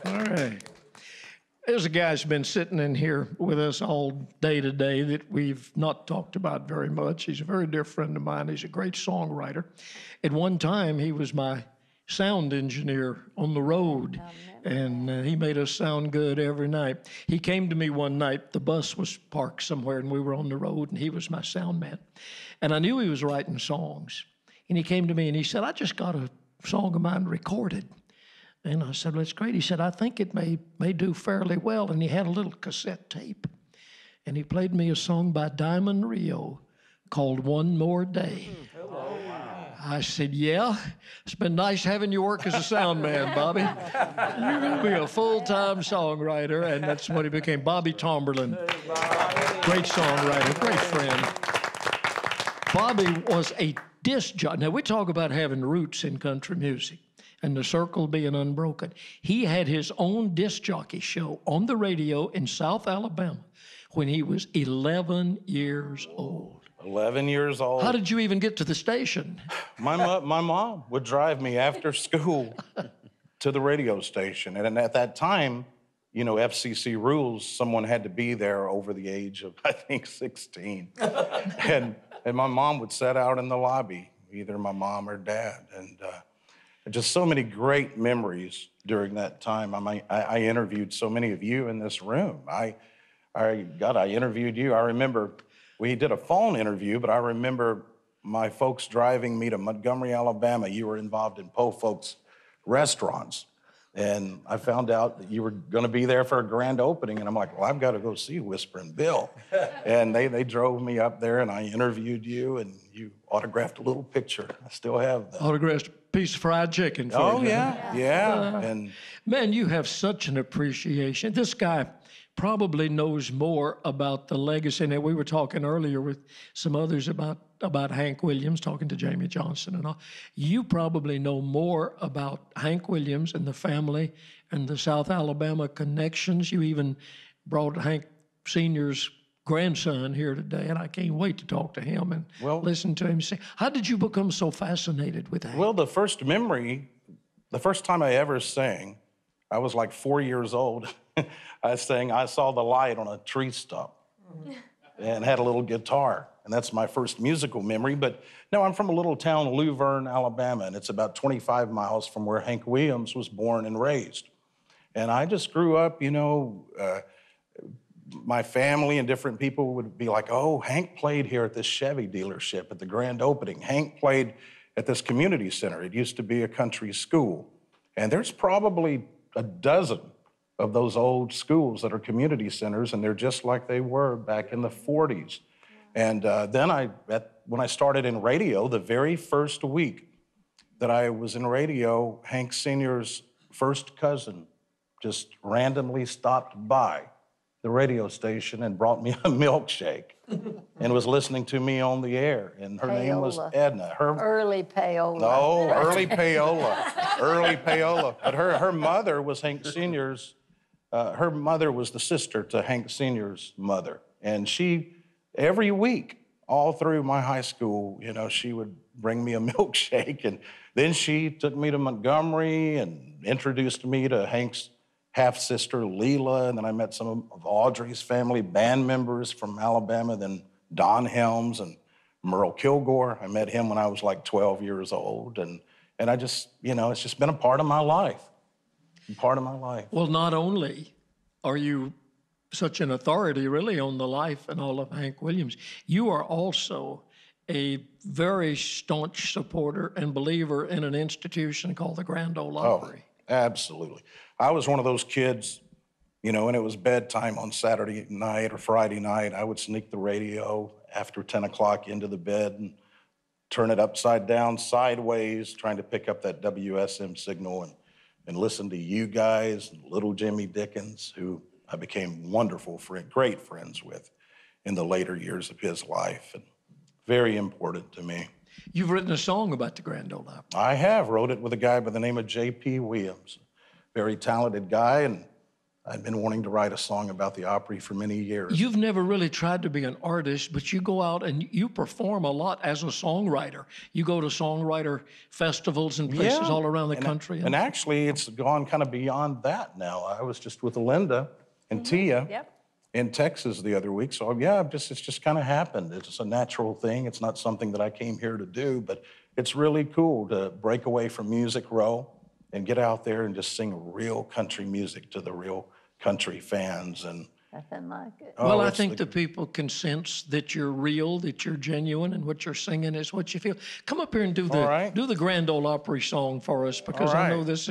All right. There's a guy who's been sitting in here with us all day today that we've not talked about very much. He's a very dear friend of mine. He's a great songwriter. At one time, he was my sound engineer on the road, and he made us sound good every night. He came to me one night. The bus was parked somewhere, and we were on the road, and he was my sound man. And I knew he was writing songs. And he came to me, and he said, I just got a song of mine recorded. And I said, well, that's great. He said, I think it may do fairly well. And he had a little cassette tape. And he played me a song by Diamond Rio called One More Day. Oh, wow. I said, yeah, it's been nice having you work as a sound man, Bobby. You're going to be a full-time songwriter. And that's what he became, Bobby Tomberlin. Great songwriter, great friend. Bobby was a disc jockey. Now, we talk about having roots in country music and the circle being unbroken. He had his own disc jockey show on the radio in South Alabama when he was 11 years old. 11 years old. How did you even get to the station? My mom would drive me after school to the radio station. And at that time, you know, FCC rules, someone had to be there over the age of, I think, 16. and my mom would sit out in the lobby, either my mom or dad. And just so many great memories during that time. I interviewed so many of you in this room. I interviewed you. I remember we did a phone interview, but I remember my folks driving me to Montgomery, Alabama. You were involved in Po Folks restaurants. And I found out that you were going to be there for a grand opening. And I'm like, well, I've got to go see Whispering Bill. And they drove me up there, and I interviewed you, and you autographed a little picture. I still have that. Autographed a piece of fried chicken for you. Oh, yeah. And man, you have such an appreciation. This guy probably knows more about the legacy. Now, we were talking earlier with some others about Hank Williams, talking to Jamie Johnson and all. You probably know more about Hank Williams and the family and the South Alabama connections. You even brought Hank Sr.'s grandson here today, and I can't wait to talk to him and listen to him sing. How did you become so fascinated with Hank? Well, the first time I ever sang, I was like 4 years old. I sang, I Saw the Light on a Tree Stump, and had a little guitar. And that's my first musical memory. But no, I'm from a little town, Luverne, Alabama, and it's about 25 miles from where Hank Williams was born and raised. And I just grew up, you know, my family and different people would be like, oh, Hank played here at this Chevy dealership at the grand opening. Hank played at this community center. It used to be a country school. And there's probably a dozen of those old schools that are community centers, and they're just like they were back in the 40s. And then when I started in radio, the very first week that I was in radio, Hank Sr.'s first cousin just randomly stopped by the radio station and brought me a milkshake and was listening to me on the air. And her name was Edna. Early payola. No, early payola. Early payola. But her mother was Hank Sr.'s, her mother was the sister to Hank Sr.'s mother. And she, every week, all through my high school, you know, she would bring me a milkshake. And then she took me to Montgomery and introduced me to Hank's half-sister, Leela. And then I met some of Audrey's family band members from Alabama, then Don Helms and Merle Kilgore. I met him when I was like 12 years old. And I just, you know, it's just been a part of my life. Part of my life. Well, not only are you such an authority, really, on the life and all of Hank Williams, you are also a very staunch supporter and believer in an institution called the Grand Ole Opry. Oh, absolutely. I was one of those kids, you know, when it was bedtime on Saturday night or Friday night, I would sneak the radio after 10 o'clock into the bed and turn it upside down, sideways, trying to pick up that WSM signal and listen to you guys and little Jimmy Dickens, who I became great friends with in the later years of his life, and very important to me. You've written a song about the Grand Ole Opry. I have wrote it with a guy by the name of J.P. Williams, very talented guy, and I'd been wanting to write a song about the Opry for many years. You've never really tried to be an artist, but you go out and you perform a lot as a songwriter. You go to songwriter festivals and places all around the country. And actually, it's gone kind of beyond that now. I was just with Linda and Tia in Texas the other week. So yeah, it's just kind of happened. It's a natural thing. It's not something that I came here to do, but it's really cool to break away from Music Row and get out there and just sing real country music to the real country fans. And Nothing like it. well, I think the people can sense that you're real, that you're genuine, and what you're singing is what you feel. Come up here and do the Grand Ole Opry song for us, because I know this